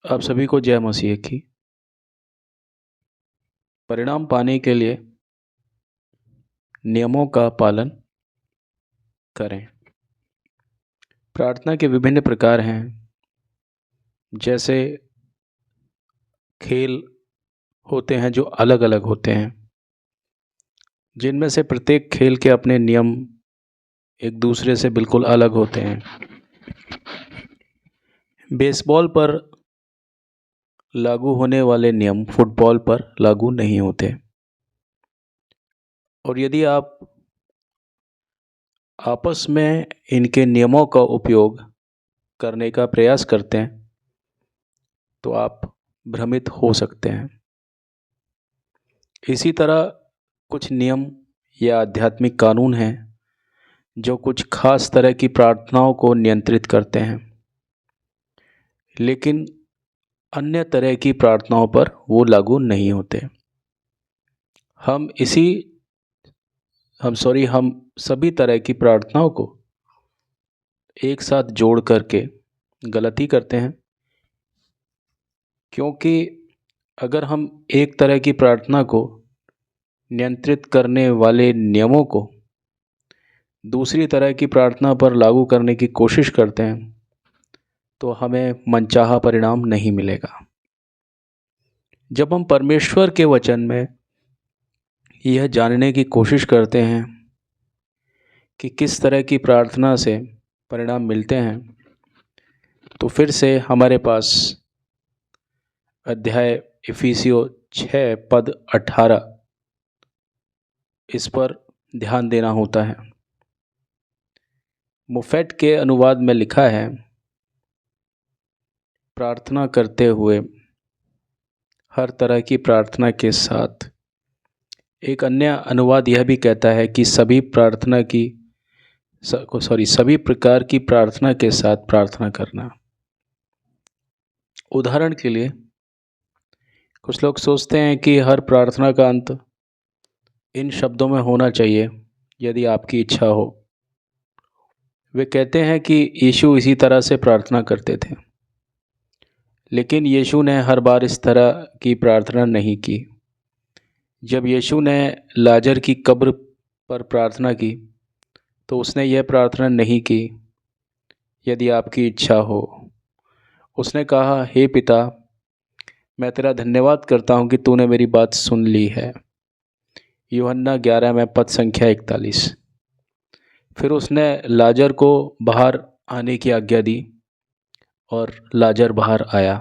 आप सभी को जय मसीह की। परिणाम पाने के लिए नियमों का पालन करें। प्रार्थना के विभिन्न प्रकार हैं, जैसे खेल होते हैं जो अलग अलग होते हैं, जिनमें से प्रत्येक खेल के अपने नियम एक दूसरे से बिल्कुल अलग होते हैं। बेसबॉल पर लागू होने वाले नियम फुटबॉल पर लागू नहीं होते, और यदि आप आपस में इनके नियमों का उपयोग करने का प्रयास करते हैं तो आप भ्रमित हो सकते हैं। इसी तरह कुछ नियम या आध्यात्मिक कानून हैं जो कुछ खास तरह की प्रार्थनाओं को नियंत्रित करते हैं, लेकिन अन्य तरह की प्रार्थनाओं पर वो लागू नहीं होते। हम सभी तरह की प्रार्थनाओं को एक साथ जोड़ करके गलती करते हैं, क्योंकि अगर हम एक तरह की प्रार्थना को नियंत्रित करने वाले नियमों को दूसरी तरह की प्रार्थना पर लागू करने की कोशिश करते हैं तो हमें मनचाहा परिणाम नहीं मिलेगा। जब हम परमेश्वर के वचन में यह जानने की कोशिश करते हैं कि किस तरह की प्रार्थना से परिणाम मिलते हैं, तो फिर से हमारे पास अध्याय इफिसियों 6 पद 18 इस पर ध्यान देना होता है। मुफेट के अनुवाद में लिखा है, प्रार्थना करते हुए हर तरह की प्रार्थना के साथ। एक अन्य अनुवाद यह भी कहता है कि सभी प्रकार की प्रार्थना के साथ प्रार्थना करना। उदाहरण के लिए कुछ लोग सोचते हैं कि हर प्रार्थना का अंत इन शब्दों में होना चाहिए, यदि आपकी इच्छा हो। वे कहते हैं कि यीशु इसी तरह से प्रार्थना करते थे, लेकिन यीशु ने हर बार इस तरह की प्रार्थना नहीं की। जब यीशु ने लाजर की कब्र पर प्रार्थना की तो उसने यह प्रार्थना नहीं की, यदि आपकी इच्छा हो। उसने कहा, हे पिता, मैं तेरा धन्यवाद करता हूँ कि तूने मेरी बात सुन ली है। यूहन्ना 11 में पद संख्या 41। फिर उसने लाजर को बाहर आने की आज्ञा दी और लाजर बाहर आया।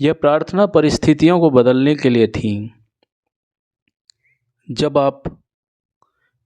यह प्रार्थना परिस्थितियों को बदलने के लिए थी। जब आप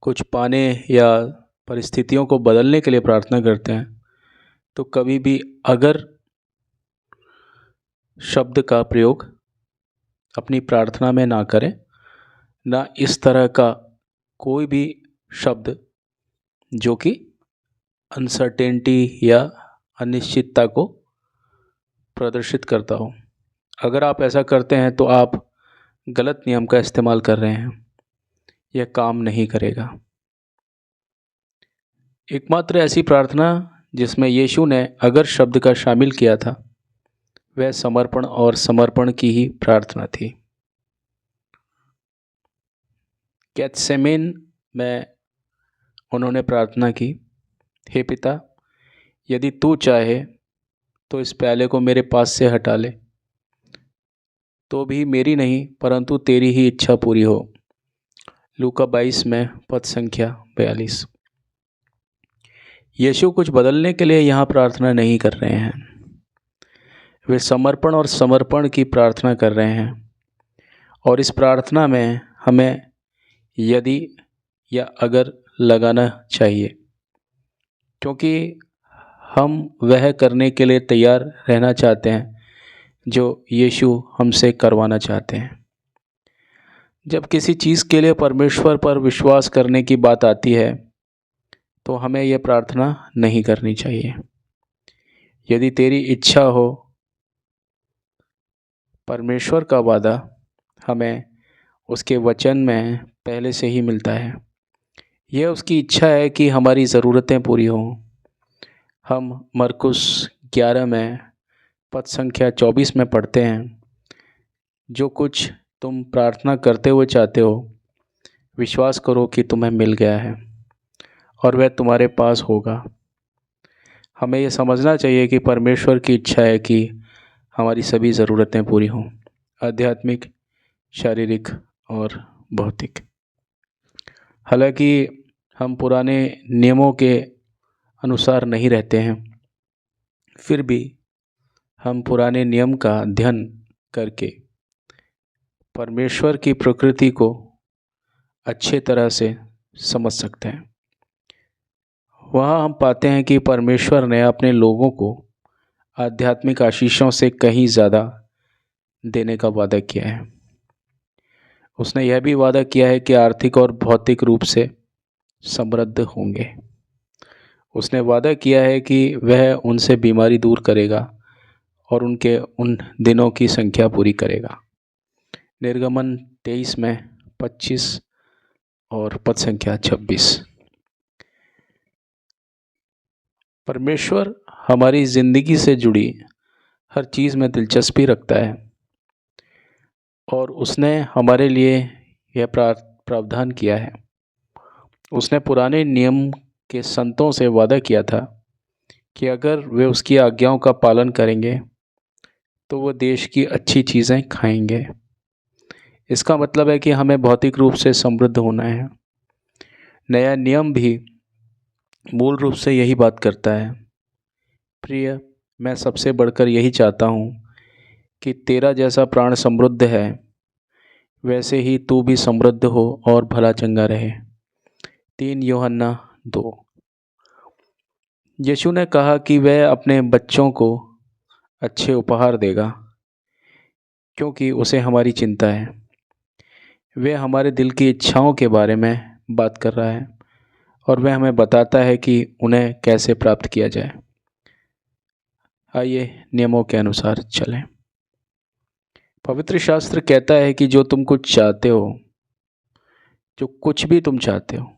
कुछ पाने या परिस्थितियों को बदलने के लिए प्रार्थना करते हैं तो कभी भी अगर शब्द का प्रयोग अपनी प्रार्थना में ना करें, ना इस तरह का कोई भी शब्द जो कि अनसर्टेनिटी या अनिश्चितता को प्रदर्शित करता हो। अगर आप ऐसा करते हैं तो आप गलत नियम का इस्तेमाल कर रहे हैं, यह काम नहीं करेगा। एकमात्र ऐसी प्रार्थना जिसमें यीशु ने अगर शब्द का शामिल किया था वह समर्पण और समर्पण की ही प्रार्थना थी। गेत्सेमेन में उन्होंने प्रार्थना की, हे पिता, यदि तू चाहे तो इस प्याले को मेरे पास से हटा ले, तो भी मेरी नहीं परंतु तेरी ही इच्छा पूरी हो। लूका 22 में पद संख्या 42। यीशु कुछ बदलने के लिए यहाँ प्रार्थना नहीं कर रहे हैं, वे समर्पण और समर्पण की प्रार्थना कर रहे हैं। और इस प्रार्थना में हमें यदि या अगर लगाना चाहिए, क्योंकि हम वह करने के लिए तैयार रहना चाहते हैं जो यीशु हमसे करवाना चाहते हैं। जब किसी चीज़ के लिए परमेश्वर पर विश्वास करने की बात आती है तो हमें यह प्रार्थना नहीं करनी चाहिए, यदि तेरी इच्छा हो। परमेश्वर का वादा हमें उसके वचन में पहले से ही मिलता है। यह उसकी इच्छा है कि हमारी ज़रूरतें पूरी हों। हम मरकुस 11 में पद संख्या 24 में पढ़ते हैं, जो कुछ तुम प्रार्थना करते हुए चाहते हो, विश्वास करो कि तुम्हें मिल गया है और वह तुम्हारे पास होगा। हमें यह समझना चाहिए कि परमेश्वर की इच्छा है कि हमारी सभी ज़रूरतें पूरी हों, आध्यात्मिक, शारीरिक और भौतिक। हालांकि हम पुराने नियमों के अनुसार नहीं रहते हैं, फिर भी हम पुराने नियम का अध्ययन करके परमेश्वर की प्रकृति को अच्छे तरह से समझ सकते हैं। वहाँ हम पाते हैं कि परमेश्वर ने अपने लोगों को आध्यात्मिक आशीषों से कहीं ज़्यादा देने का वादा किया है। उसने यह भी वादा किया है कि आर्थिक और भौतिक रूप से समृद्ध होंगे। उसने वादा किया है कि वह उनसे बीमारी दूर करेगा और उनके उन दिनों की संख्या पूरी करेगा। निर्गमन 23 में 25 और पद संख्या 26। परमेश्वर हमारी ज़िंदगी से जुड़ी हर चीज़ में दिलचस्पी रखता है और उसने हमारे लिए यह प्रावधान किया है। उसने पुराने नियम के संतों से वादा किया था कि अगर वे उसकी आज्ञाओं का पालन करेंगे तो वो देश की अच्छी चीज़ें खाएंगे। इसका मतलब है कि हमें भौतिक रूप से समृद्ध होना है। नया नियम भी मूल रूप से यही बात करता है। प्रिय, मैं सबसे बढ़कर यही चाहता हूँ कि तेरा जैसा प्राण समृद्ध है, वैसे ही तू भी समृद्ध हो और भला चंगा रहे। 3 यूहन्ना 2। यीशु ने कहा कि वह अपने बच्चों को अच्छे उपहार देगा क्योंकि उसे हमारी चिंता है। वह हमारे दिल की इच्छाओं के बारे में बात कर रहा है और वह हमें बताता है कि उन्हें कैसे प्राप्त किया जाए। आइए नियमों के अनुसार चलें। पवित्र शास्त्र कहता है कि जो तुम कुछ चाहते हो, जो कुछ भी तुम चाहते हो,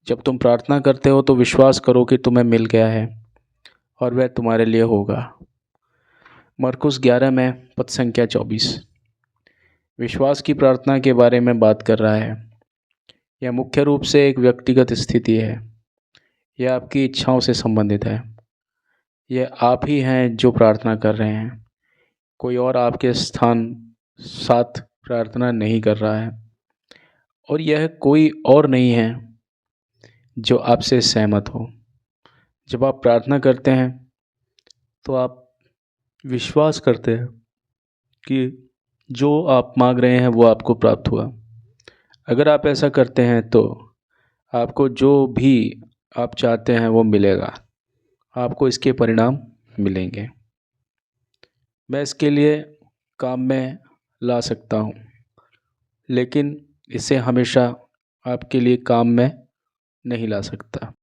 जब तुम प्रार्थना करते हो तो विश्वास करो कि तुम्हें मिल गया है और वह तुम्हारे लिए होगा। मरकुस 11 में पद संख्या 24 विश्वास की प्रार्थना के बारे में बात कर रहा है। यह मुख्य रूप से एक व्यक्तिगत स्थिति है। यह आपकी इच्छाओं से संबंधित है। यह आप ही हैं जो प्रार्थना कर रहे हैं। कोई और आपके साथ प्रार्थना नहीं कर रहा है और यह कोई और नहीं है जो आपसे सहमत हो। जब आप प्रार्थना करते हैं तो आप विश्वास करते हैं कि जो आप मांग रहे हैं वो आपको प्राप्त हुआ। अगर आप ऐसा करते हैं तो आपको जो भी आप चाहते हैं वो मिलेगा। आपको इसके परिणाम मिलेंगे। मैं इसके लिए काम में ला सकता हूँ, लेकिन इसे हमेशा आपके लिए काम में नहीं ला सकता।